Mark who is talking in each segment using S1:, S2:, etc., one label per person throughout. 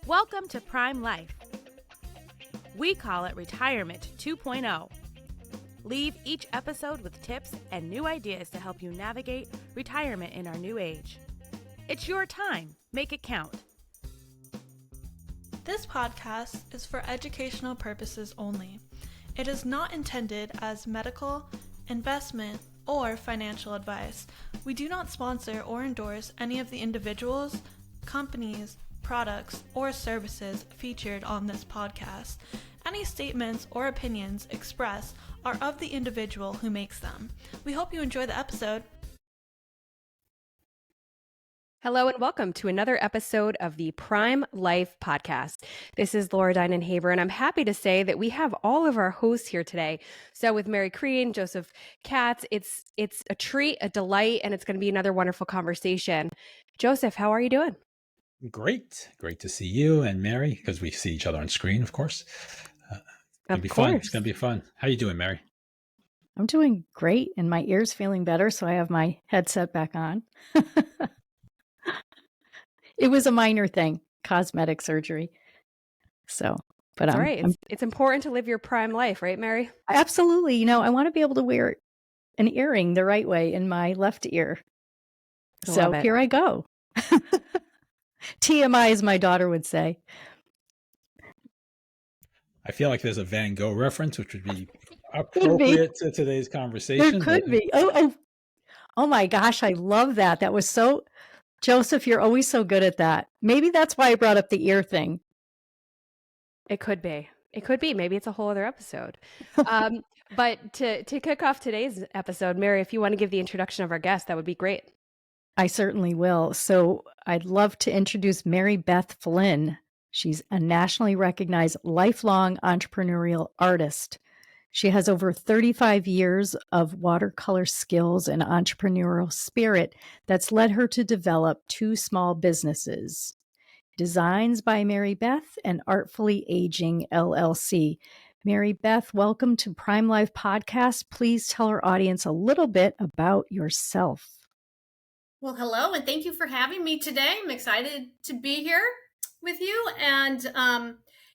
S1: Welcome to Prime Life. We call it Retirement 2.0. Leave each episode with tips and new ideas to help you navigate retirement in our new age. It's your time. Make it count.
S2: This podcast is for educational purposes only. It is not intended as medical, investment, or financial advice. We do not sponsor or endorse any of the individuals, companies, products, or services featured on this podcast. Any statements or opinions expressed are of the individual who makes them. We hope you enjoy the episode.
S3: Hello and welcome to another episode of the Prime Life podcast. This is Laura Dinan-Haber, and I'm happy to say that we have all of our hosts here today. So with Mary Crean, Joseph Katz, it's a treat, a delight, and it's going to be another wonderful conversation. Joseph, how are you doing?
S4: Great to see you and Mary, because we see each other on screen, of course. It's going to be fun. It's going to be fun. How you doing, Mary?
S5: I'm doing great, and my ear's feeling better, so I have my headset back on. It was a minor thing, cosmetic surgery. So, but
S3: that's right. It's important to live your prime life, right, Mary?
S5: Absolutely. You know, I want to be able to wear an earring the right way in my left ear. So here I go. TMI, as my daughter would say.
S4: I feel like there's a Van Gogh reference, which would be appropriate to today's conversation.
S5: There could be. Oh my gosh, I love that. That was so... Joseph, you're always so good at that. Maybe that's why I brought up the ear thing.
S3: It could be. Maybe it's a whole other episode. But to kick off today's episode, Mary, if you want to give the introduction of our guest, that would be great.
S5: I certainly will. So I'd love to introduce Mary Beth Flynn. She's a nationally recognized lifelong entrepreneurial artist. She has over 35 years of watercolor skills and entrepreneurial spirit that's led her to develop two small businesses, Designs by Mary Beth and Artfully Aging, LLC. Mary Beth, welcome to Prime Life Podcast. Please tell our audience a little bit about yourself.
S6: Well, hello, and thank you for having me today. I'm excited to be here with you. And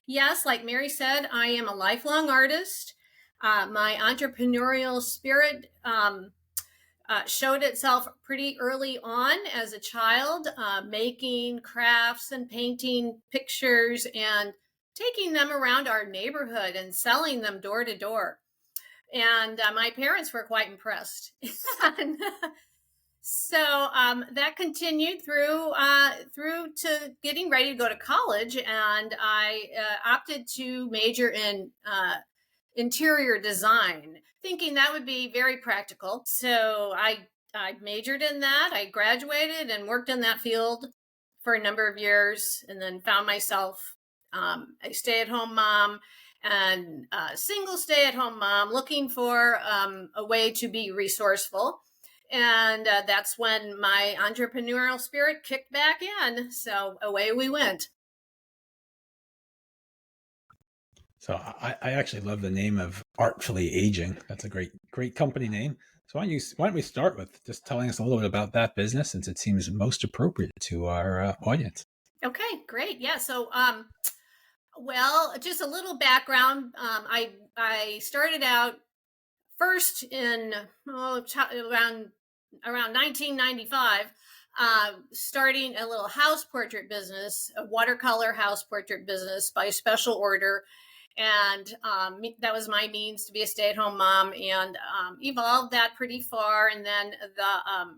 S6: yes, like Mary said, I am a lifelong artist. My entrepreneurial spirit showed itself pretty early on as a child, making crafts and painting pictures and taking them around our neighborhood and selling them door to door. And my parents were quite impressed. So that continued through to getting ready to go to college, and I opted to major in interior design, thinking that would be very practical. So I majored in that. I graduated and worked in that field for a number of years, and then found myself a stay-at-home mom and a single stay-at-home mom looking for a way to be resourceful. And that's when my entrepreneurial spirit kicked back in. So away we went.
S4: So I actually love the name of Artfully Aging. That's a great company name. So why don't we start with just telling us a little bit about that business, since it seems most appropriate to our audience.
S6: Okay, great. Yeah. So, well, just a little background. I started out first in around 1995, starting a little house portrait business, a watercolor house portrait business by special order. And that was my means to be a stay-at-home mom, and evolved that pretty far. And then the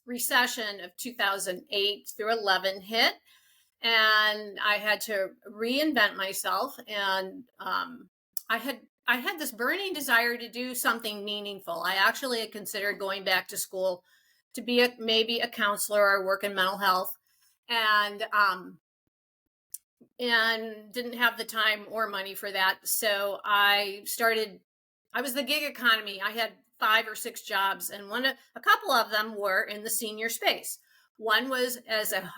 S6: recession of 2008 through 11 hit, and I had to reinvent myself. And I had this burning desire to do something meaningful. I actually had considered going back to school to be maybe a counselor or work in mental health, and didn't have the time or money for that. So I was the gig economy. I had 5 or 6 jobs, and a couple of them were in the senior space. One was as a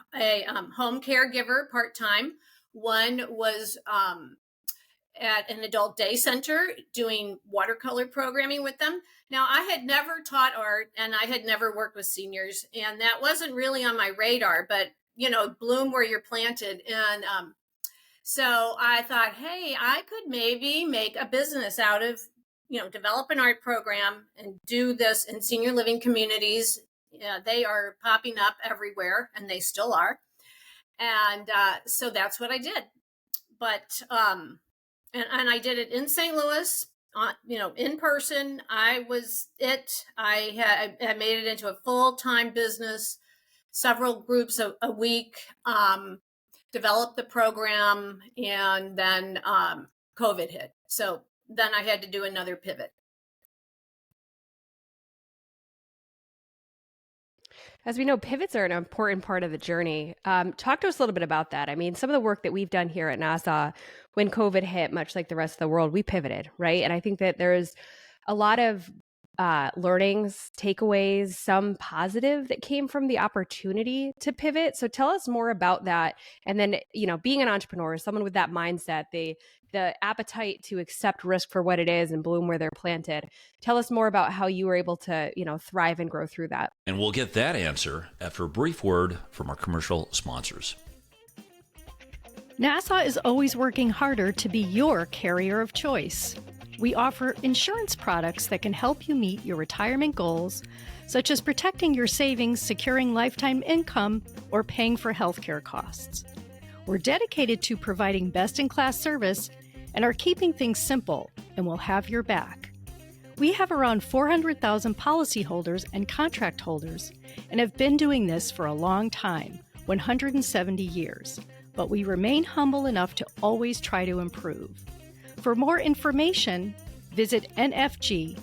S6: home caregiver part-time. One was at an adult day center doing watercolor programming with them. Now, I had never taught art, and I had never worked with seniors, and that wasn't really on my radar, but bloom where you're planted. And So I thought, hey, I could maybe make a business out of, develop an art program and do this in senior living communities. They are popping up everywhere, and they still are. And so that's what I did. But and I did it in St. Louis, in person. I had made it into a full-time business, several groups a week. Developed the program, and then COVID hit. So then I had to do another pivot.
S3: As we know, pivots are an important part of the journey. Talk to us a little bit about that. I mean, some of the work that we've done here at NASA, when COVID hit, much like the rest of the world, we pivoted, right? And I think that there's a lot of learnings, takeaways, some positive that came from the opportunity to pivot. So tell us more about that. And then, being an entrepreneur, someone with that mindset, the appetite to accept risk for what it is and bloom where they're planted. Tell us more about how you were able to, thrive and grow through that.
S7: And we'll get that answer after a brief word from our commercial sponsors.
S5: NASA is always working harder to be your carrier of choice. We offer insurance products that can help you meet your retirement goals, such as protecting your savings, securing lifetime income, or paying for healthcare costs. We're dedicated to providing best-in-class service and are keeping things simple, and we'll have your back. We have around 400,000 policyholders and contract holders and have been doing this for a long time, 170 years, but we remain humble enough to always try to improve. For more information, visit nfg.com.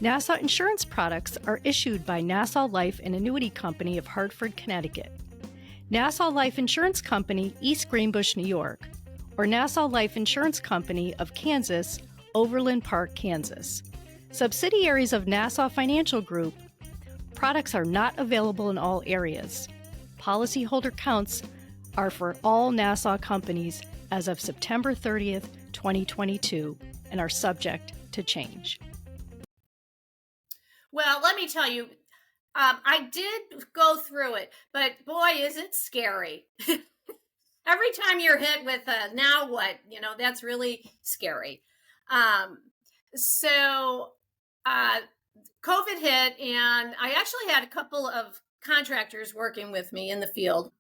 S5: NASA insurance products are issued by Nassau Life and Annuity Company of Hartford, Connecticut, Nassau Life Insurance Company, East Greenbush, New York, or Nassau Life Insurance Company of Kansas, Overland Park, Kansas. Subsidiaries of Nassau Financial Group. Products are not available in all areas. Policyholder counts are for all Nassau companies as of September 30th, 2022, and are subject to change.
S6: Well, let me tell you, I did go through it, but boy, is it scary. Every time you're hit with a now what, that's really scary. So COVID hit, and I actually had a couple of contractors working with me in the field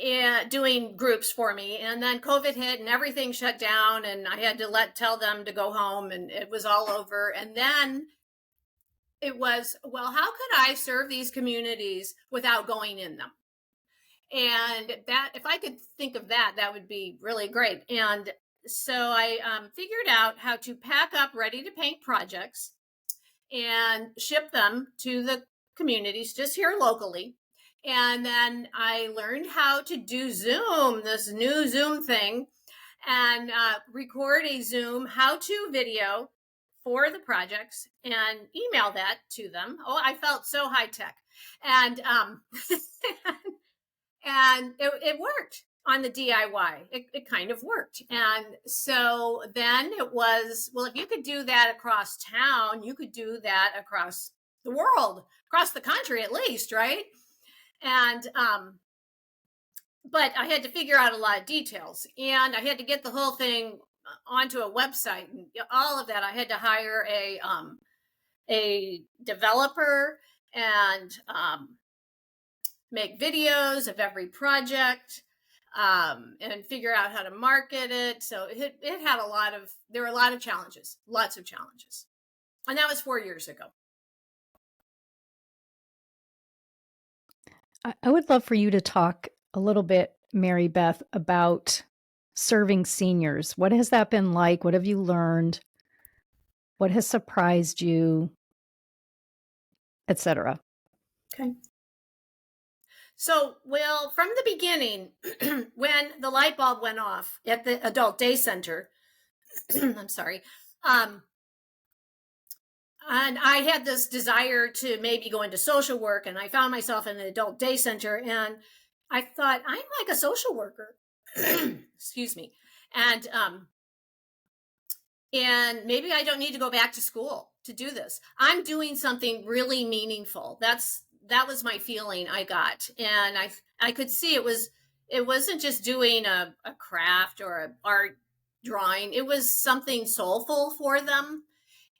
S6: and doing groups for me. And then COVID hit and everything shut down, and I had to tell them to go home, and it was all over. And then it was, well, how could I serve these communities without going in them? And that, if I could think of that, that would be really great. And so I figured out how to pack up ready to paint projects and ship them to the communities just here locally. And then I learned how to do Zoom, this new Zoom thing, and record a Zoom how-to video for the projects and email that to them. Oh, I felt so high tech. And and it worked on the DIY. It kind of worked. And so then it was, well, if you could do that across town, you could do that across the world, across the country at least, right? And but I had to figure out a lot of details, and I had to get the whole thing onto a website and all of that. I had to hire a developer and make videos of every project and figure out how to market it. So it had there were a lot of challenges, lots of challenges. And that was 4 years ago.
S5: I would love for you to talk a little bit, Mary Beth, about serving seniors. What has that been like? What have you learned? What has surprised you, etc.?
S6: Okay. So, well, from the beginning, when the light bulb went off at the adult day center, I'm sorry, and I had this desire to maybe go into social work, and I found myself in an adult day center, and I thought, I'm like a social worker. Excuse me. And maybe I don't need to go back to school to do this. I'm doing something really meaningful. That's that was my feeling I got. And I could see it wasn't just doing a craft or a art drawing. It was something soulful for them.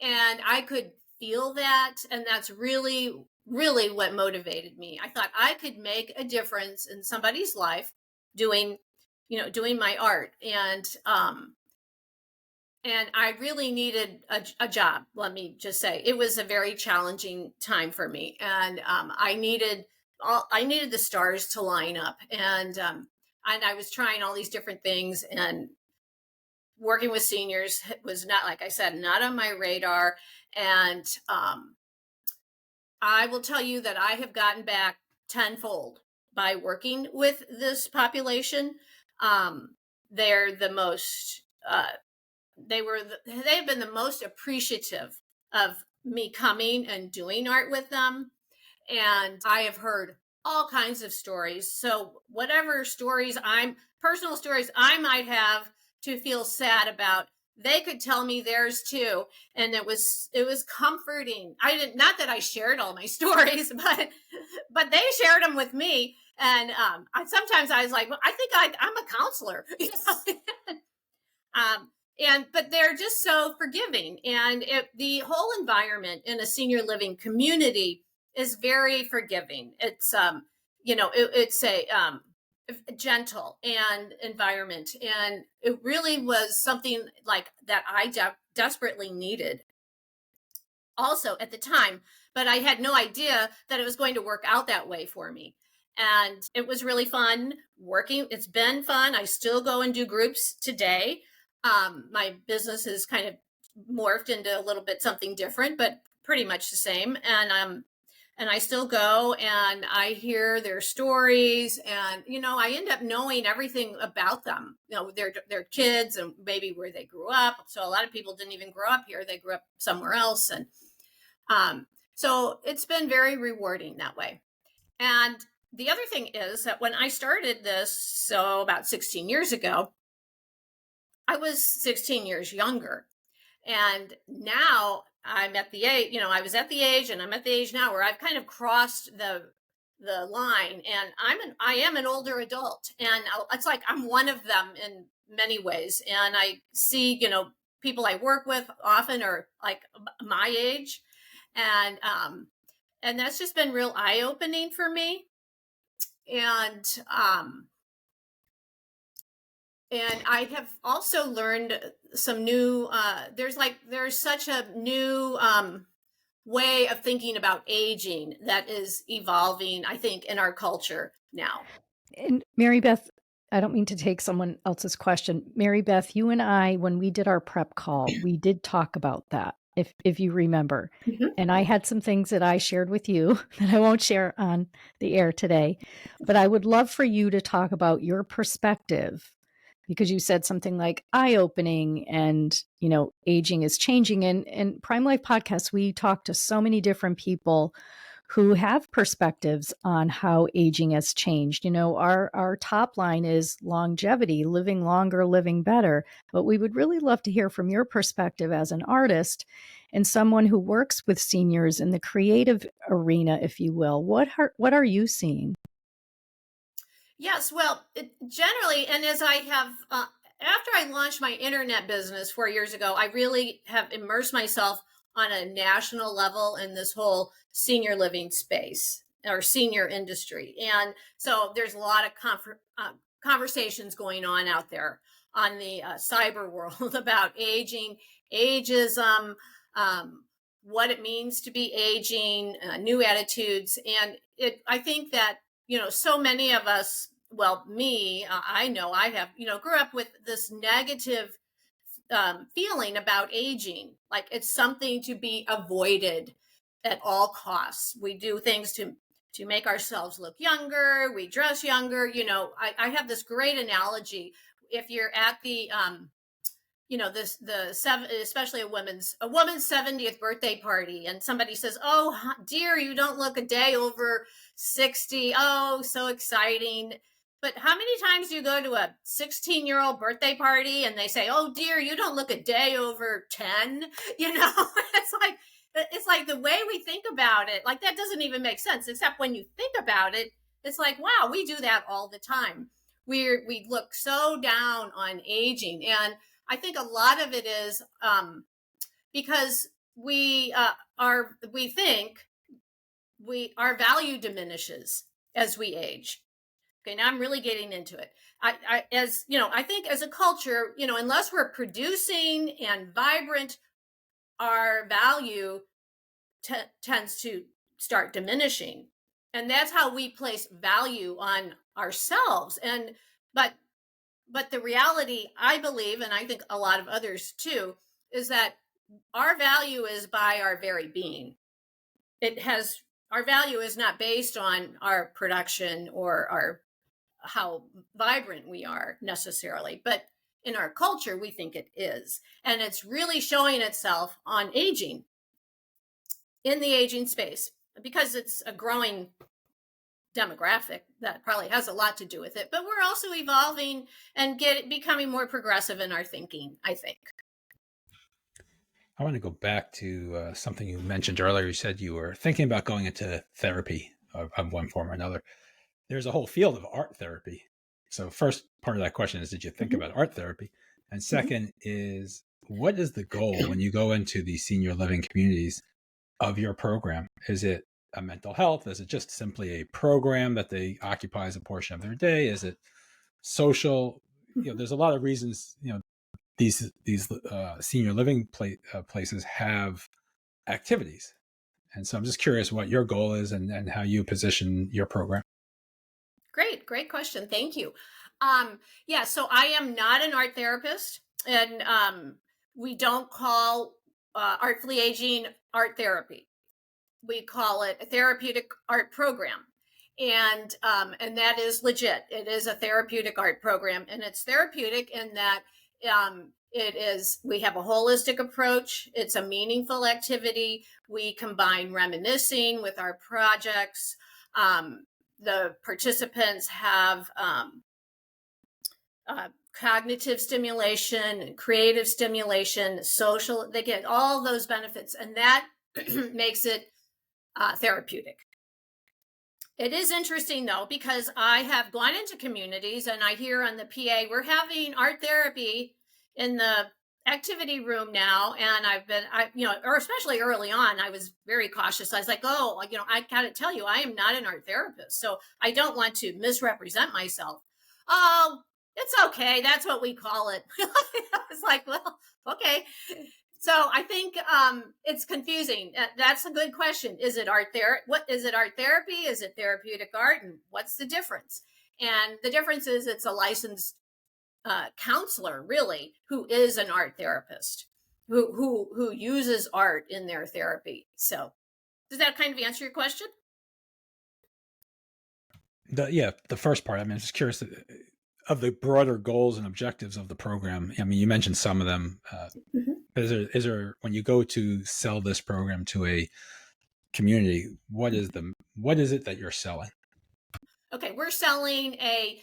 S6: And I could feel that. And that's really, really what motivated me. I thought I could make a difference in somebody's life doing my art. And I really needed a job. Let me just say, it was a very challenging time for me, and I needed the stars to line up. And I was trying all these different things, and working with seniors was not, like I said, not on my radar. And I will tell you that I have gotten back tenfold by working with this population. They're the most. They've been the most appreciative of me coming and doing art with them. And I have heard all kinds of stories. So whatever personal stories I might have to feel sad about, they could tell me theirs too. And it was comforting. Not that I shared all my stories, but they shared them with me. And sometimes I was like, well, I think I'm a counselor. But they're just so forgiving, and the whole environment in a senior living community is very forgiving. It's it's a gentle and environment, and it really was something like that I desperately needed also at the time, but I had no idea that it was going to work out that way for me. And it was really fun working. It's been fun. I still go and do groups today. My business has kind of morphed into a little bit something different, but pretty much the same. And I still go and I hear their stories, and, I end up knowing everything about them, their kids and maybe where they grew up. So a lot of people didn't even grow up here. They grew up somewhere else. And, so it's been very rewarding that way. And the other thing is that when I started this, so about 16 years ago, I was 16 years younger. And now I'm at the age, I was at the age, and I'm at the age now where I've kind of crossed the line, and I am an older adult, and it's like I'm one of them in many ways. And I see, people I work with often are like my age, and that's just been real eye-opening for me. And I have also learned some new, there's such a new way of thinking about aging that is evolving, I think, in our culture now.
S5: And Mary Beth, I don't mean to take someone else's question. Mary Beth, you and I, when we did our prep call, we did talk about that, if you remember.
S6: Mm-hmm.
S5: And I had some things that I shared with you that I won't share on the air today. But I would love for you to talk about your perspective, because you said something like eye-opening and, aging is changing. And in Prime Life Podcast, we talk to so many different people who have perspectives on how aging has changed. Our top line is longevity, living longer, living better. But we would really love to hear from your perspective as an artist and someone who works with seniors in the creative arena, if you will. What are you seeing?
S6: Yes, well, generally, and as I have, after I launched my internet business 4 years ago, I really have immersed myself on a national level in this whole senior living space or senior industry. And so there's a lot of conversations going on out there on the cyber world about aging, ageism, what it means to be aging, new attitudes. And I think that, so many of us, well, me, I know I have, grew up with this negative feeling about aging, like it's something to be avoided at all costs. We do things to make ourselves look younger. We dress younger. I have this great analogy. If you're at the, especially a woman's 70th birthday party, and somebody says, "Oh, dear, you don't look a day over 60. Oh, so exciting." But how many times do you go to a 16-year-old birthday party and they say, "Oh, dear, you don't look a day over 10? It's like, it's like the way we think about it, like that doesn't even make sense, except when you think about it, it's like, wow, we do that all the time. We look so down on aging. And I think a lot of it is because we think our value diminishes as we age. Okay, now I'm really getting into it. I think as a culture, unless we're producing and vibrant, our value tends to start diminishing. And that's how we place value on ourselves. But the reality, I believe, and I think a lot of others too, is that our value is by our very being. Our value is not based on our production or how vibrant we are necessarily, but in our culture, we think it is. And it's really showing itself on aging, in the aging space, because it's a growing demographic. That probably has a lot to do with it. But we're also evolving and becoming more progressive in our thinking, I think.
S4: I want to go back to something you mentioned earlier. You said you were thinking about going into therapy of one form or another. There's a whole field of art therapy. So first part of that question is, did you think about art therapy? And second is, what is the goal when you go into these senior living communities of your program? Is it a mental health? Is it just simply a program that they occupies a portion of their day? Is it social? There's a lot of reasons, these senior living places have activities. And so I'm just curious what your goal is and how you position your program.
S6: Great question. Thank you. So I am not an art therapist, and we don't call Artfully Aging art therapy. We call it a therapeutic art program. And that is legit. It is a therapeutic art program, and it's therapeutic in that we have a holistic approach. It's a meaningful activity. We combine reminiscing with our projects. The participants have cognitive stimulation, creative stimulation, social, they get all those benefits, and that makes it therapeutic. It is interesting, though, because I have gone into communities and I hear on the PA, we're having art therapy in the activity room now. And or especially early on, I was very cautious. I was like, I got to tell you, I am not an art therapist. So I don't want to misrepresent myself. Oh, it's okay. That's what we call it. I was like, well, okay. So I think it's confusing. That's a good question. Is it art therapy? What is it? Art therapy? Is it therapeutic art? And what's the difference? And the difference is it's a licensed counselor, really, who is an art therapist, who uses art in their therapy. So does that kind of answer your question?
S4: The first part. I mean, I'm just curious of the broader goals and objectives of the program. I mean, you mentioned some of them. Is there, when you go to sell this program to a community, what is it that you're selling?
S6: Okay, we're selling a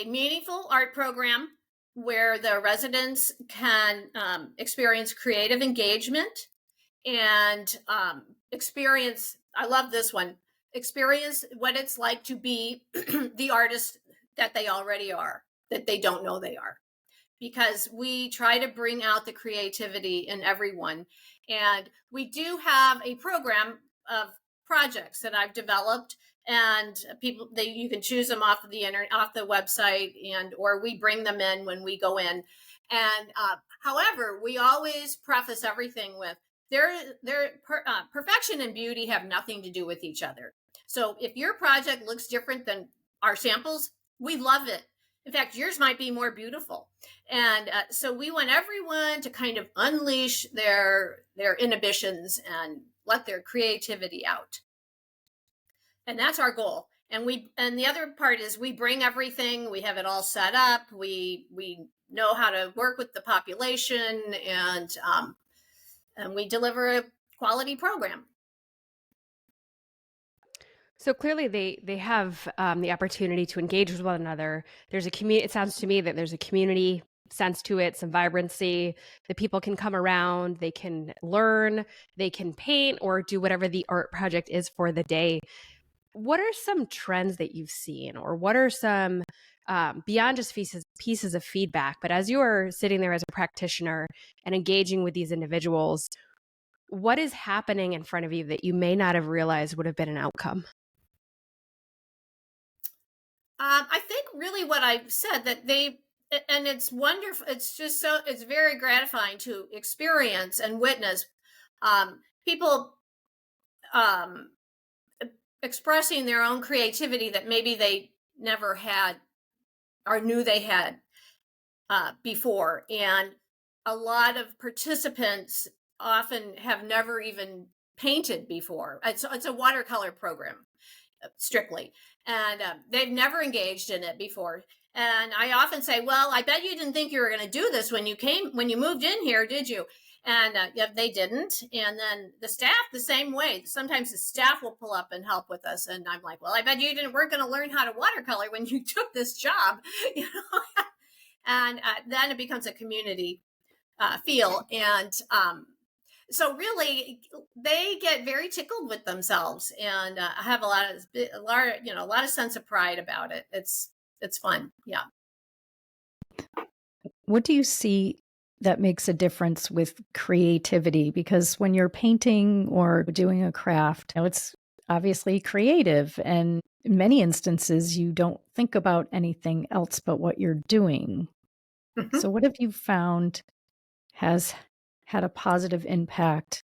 S6: meaningful art program where the residents can experience creative engagement and experience, I love this one, experience what it's like to be the artist that they already are, that they don't know they are. Because we try to bring out the creativity in everyone. And we do have a program of projects that I've developed, and you can choose them off of the internet, off the website, or we bring them in when we go in. And however, we always preface everything with perfection and beauty have nothing to do with each other. So if your project looks different than our samples, we love it. In fact, yours might be more beautiful. And so we want everyone to kind of unleash their inhibitions and let their creativity out. And that's our goal. And the other part is we bring everything, we have it all set up. We know how to work with the population, and we deliver a quality program.
S3: So clearly they have the opportunity to engage with one another. There's a community. It sounds to me that there's a community sense to it, some vibrancy. The people can come around, they can learn, they can paint or do whatever the art project is for the day. What are some trends that you've seen, or what are some beyond just pieces of feedback, but as you are sitting there as a practitioner and engaging with these individuals, what is happening in front of you that you may not have realized would have been an outcome?
S6: I think really what I've said, that and it's wonderful. It's just it's very gratifying to experience and witness people um, expressing their own creativity that maybe they never had or knew they had before. And a lot of participants often have never even painted before. It's a watercolor program, strictly, and they've never engaged in it before. And I often say, well, I bet you didn't think you were going to do this when you moved in here, did you? And yeah, they didn't. And then the staff, the same way. Sometimes the staff will pull up and help with us. And I'm like, well, I bet you weren't going to learn how to watercolor when you took this job, you know? And then it becomes a community feel. And so really, they get very tickled with themselves, and have a lot of sense of pride about it. It's fun. Yeah.
S5: What do you see that makes a difference with creativity? Because when you're painting or doing a craft, it's obviously creative. And in many instances, you don't think about anything else but what you're doing.
S6: Mm-hmm.
S5: So what have you found has had a positive impact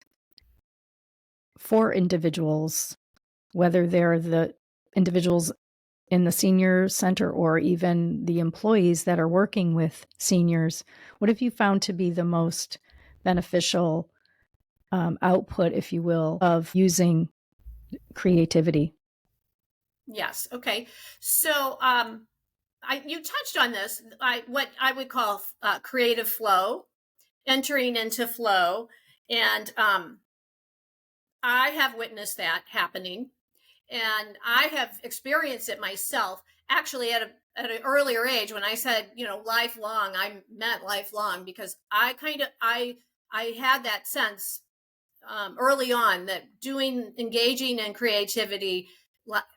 S5: for individuals, whether they're the individuals in the senior center or even the employees that are working with seniors? What have you found to be the most beneficial output, if you will, of using creativity?
S6: Yes. Okay. So you touched on this. What I would call creative flow, entering into flow, and I have witnessed that happening. And I have experienced it myself, actually at an earlier age. When I said, lifelong, I meant lifelong, because I had that sense early on that engaging in creativity,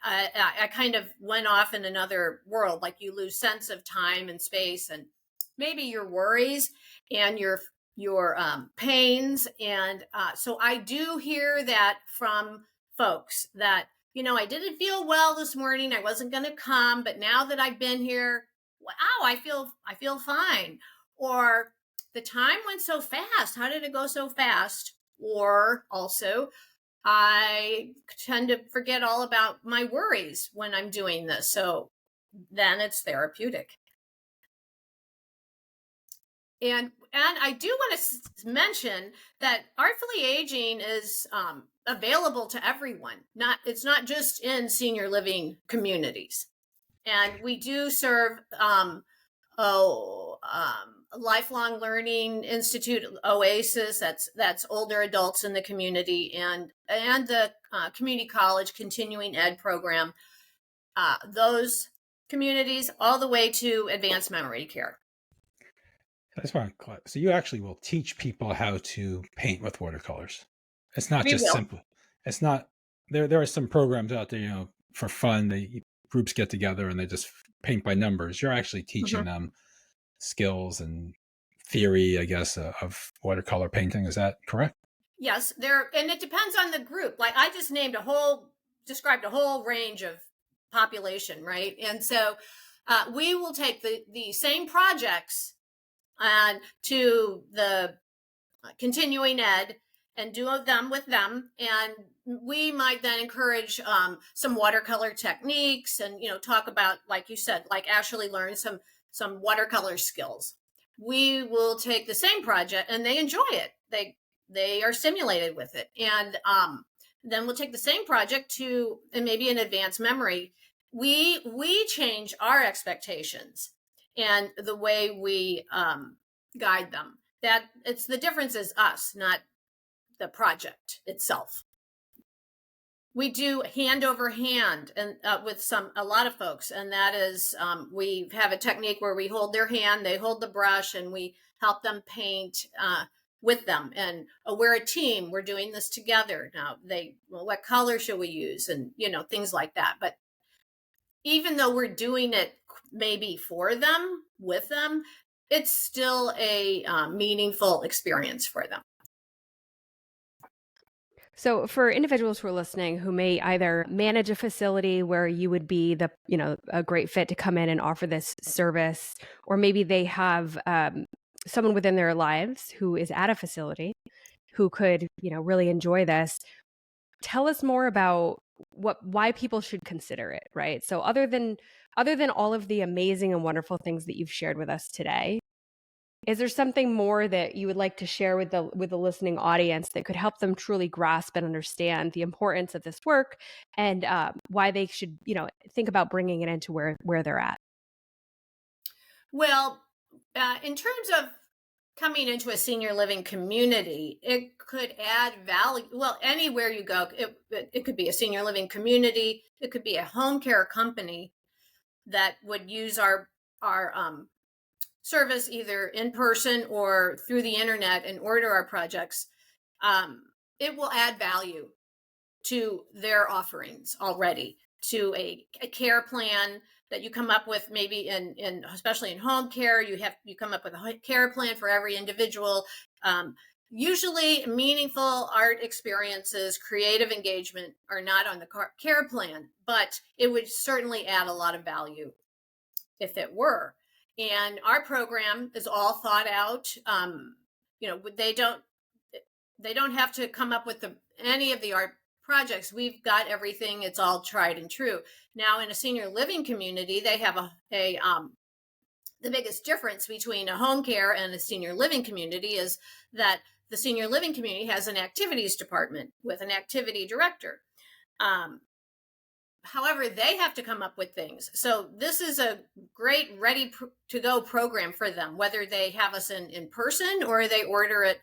S6: I kind of went off in another world. Like, you lose sense of time and space, and maybe your worries and your pains. And so I do hear that from folks that, I didn't feel well this morning. I wasn't going to come, but now that I've been here, wow, I feel fine. Or the time went so fast. How did it go so fast? Or also, I tend to forget all about my worries when I'm doing this. So then it's therapeutic. And I do want to mention that Artfully Aging is available to everyone. It's not just in senior living communities. And we do serve Lifelong Learning Institute, Oasis. That's older adults in the community, and the community college continuing ed program. Those communities all the way to advanced memory care.
S4: So you actually will teach people how to paint with watercolors. It's not just simple. It's not there are some programs out there, for fun. Groups get together and they just paint by numbers. You're actually teaching them skills and theory, I guess, of watercolor painting. Is that correct?
S6: Yes, and it depends on the group. Like, I just described a whole range of population, right? And so we will take the same projects and to the continuing ed and do them with them. And we might then encourage some watercolor techniques and, talk about, like you said, like actually learn some watercolor skills. We will take the same project and they enjoy it. They are stimulated with it. And then we'll take the same project to, and maybe an advanced memory. We change our expectations and the way we guide them. That the difference is us, not the project itself. we do hand over hand and with a lot of folks, and that is we have a technique where we hold their hand, they hold the brush, and we help them paint with them. And we're a team, we're doing this together. Now what color should we use, and things like that. But even though we're doing it maybe for them, with them, it's still a meaningful experience for them.
S3: So for individuals who are listening who may either manage a facility where you would be a great fit to come in and offer this service, or maybe they have someone within their lives who is at a facility who could, really enjoy this. Tell us more about why people should consider it, right? So other than all of the amazing and wonderful things that you've shared with us today, is there something more that you would like to share with the listening audience that could help them truly grasp and understand the importance of this work and why they should, think about bringing it into where they're at?
S6: Well, in terms of coming into a senior living community, it could add value. Well, anywhere you go, it could be a senior living community. It could be a home care company that would use our service either in person or through the internet and order our projects. It will add value to their offerings already, to a care plan that you come up with, maybe in especially in home care, you come up with a care plan for every individual. Usually meaningful art experiences, creative engagement are not on the care plan, but it would certainly add a lot of value if it were. And our program is all thought out. They don't have to come up with any of the art projects. We've got everything. It's all tried and true. Now, in a senior living community, they have the biggest difference between a home care and a senior living community is that the senior living community has an activities department with an activity director. However, they have to come up with things. So this is a great ready-to-go program for them, whether they have us in person or they order it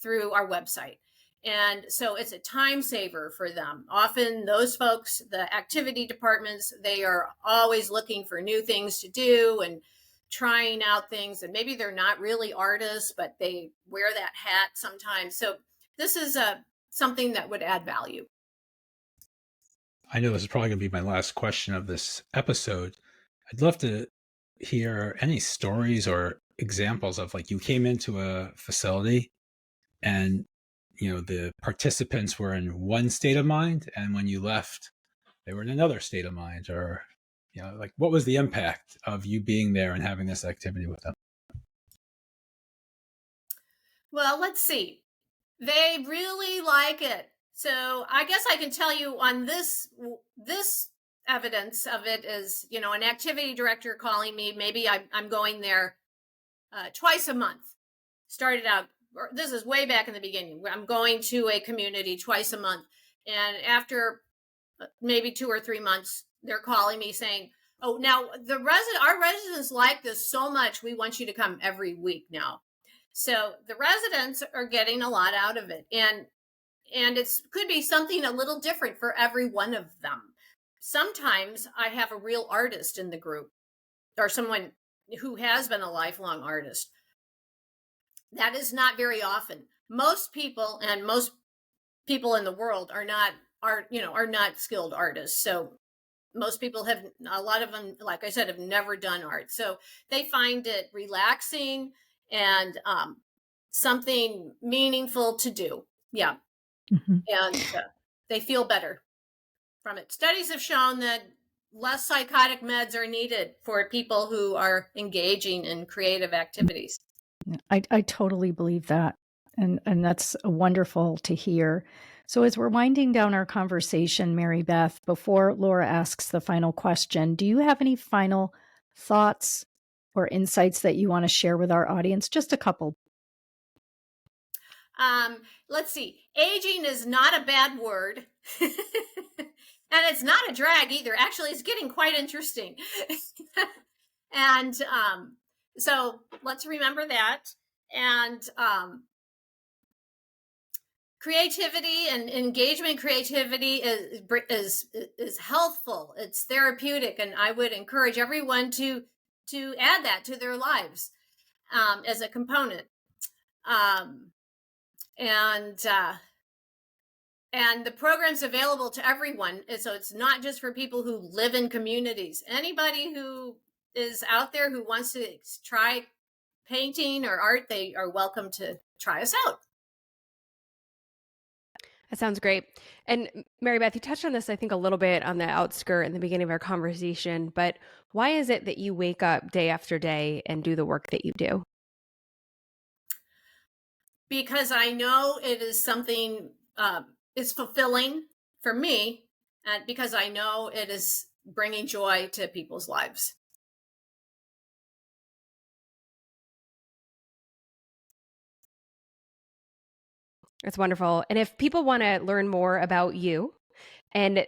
S6: through our website. And so it's a time saver for them. Often those folks, the activity departments, they are always looking for new things to do and trying out things. And maybe they're not really artists, but they wear that hat sometimes. So this is something that would add value.
S4: I know this is probably going to be my last question of this episode. I'd love to hear any stories or examples of you came into a facility and, the participants were in one state of mind, and when you left, they were in another state of mind, or, what was the impact of you being there and having this activity with them?
S6: Well, let's see. They really like it. So I guess I can tell you on this evidence of it is, an activity director calling me. Maybe I'm going there twice a month. Started out, this is way back in the beginning. I'm going to a community twice a month. And after maybe 2 or 3 months, they're calling me saying, oh, now our residents like this so much. We want you to come every week now. So the residents are getting a lot out of it. And it could be something a little different for every one of them. Sometimes I have a real artist in the group or someone who has been a lifelong artist. That is not very often. Most people in the world are not skilled artists. So most people a lot of them, like I said, have never done art. So they find it relaxing and something meaningful to do. Yeah. Mm-hmm. And they feel better from it. Studies have shown that less psychotic meds are needed for people who are engaging in creative activities.
S5: I totally believe that. And that's wonderful to hear. So as we're winding down our conversation, Mary Beth, before Laura asks the final question, do you have any final thoughts or insights that you want to share with our audience? Just a couple.
S6: Let's see. Aging is not a bad word. And it's not a drag either. Actually, it's getting quite interesting. And so let's remember that. And creativity and engagement. Creativity is healthful. It's therapeutic, and I would encourage everyone to add that to their lives as a component. And the program's available to everyone. So it's not just for people who live in communities. Anybody who is out there who wants to try painting or art, they are welcome to try us out.
S3: That sounds great. And Mary Beth, you touched on this, I think, a little bit on the outskirt in the beginning of our conversation, but why is it that you wake up day after day and do the work that you do?
S6: Because I know it is something, it's fulfilling for me, and because I know it is bringing joy to people's lives.
S3: That's wonderful. And if people want to learn more about you and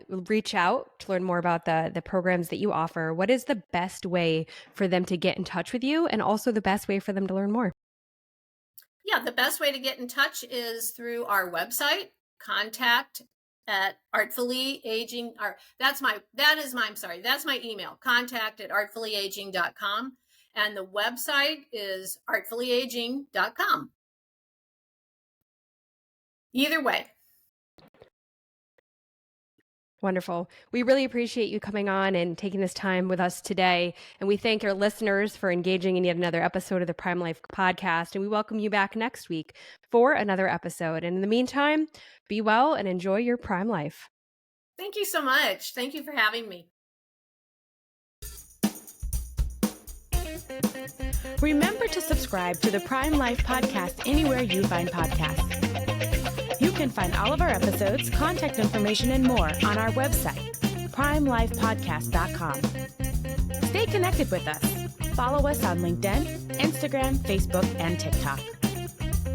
S3: reach out to learn more about the programs that you offer, what is the best way for them to get in touch with you, and also the best way for them to learn more?
S6: Yeah, the best way to get in touch is through our website, contact at Artfully Aging. That's my email, contact@artfullyaging.com. And the website is artfullyaging.com. Either way.
S3: Wonderful. We really appreciate you coming on and taking this time with us today. And we thank our listeners for engaging in yet another episode of the Prime Life podcast. And we welcome you back next week for another episode. And in the meantime, be well and enjoy your Prime Life.
S6: Thank you so much. Thank you for having me.
S1: Remember to subscribe to the Prime Life podcast anywhere you find podcasts. You can find all of our episodes, contact information, and more on our website, primelifepodcast.com. Stay connected with us. Follow us on LinkedIn, Instagram, Facebook, and TikTok.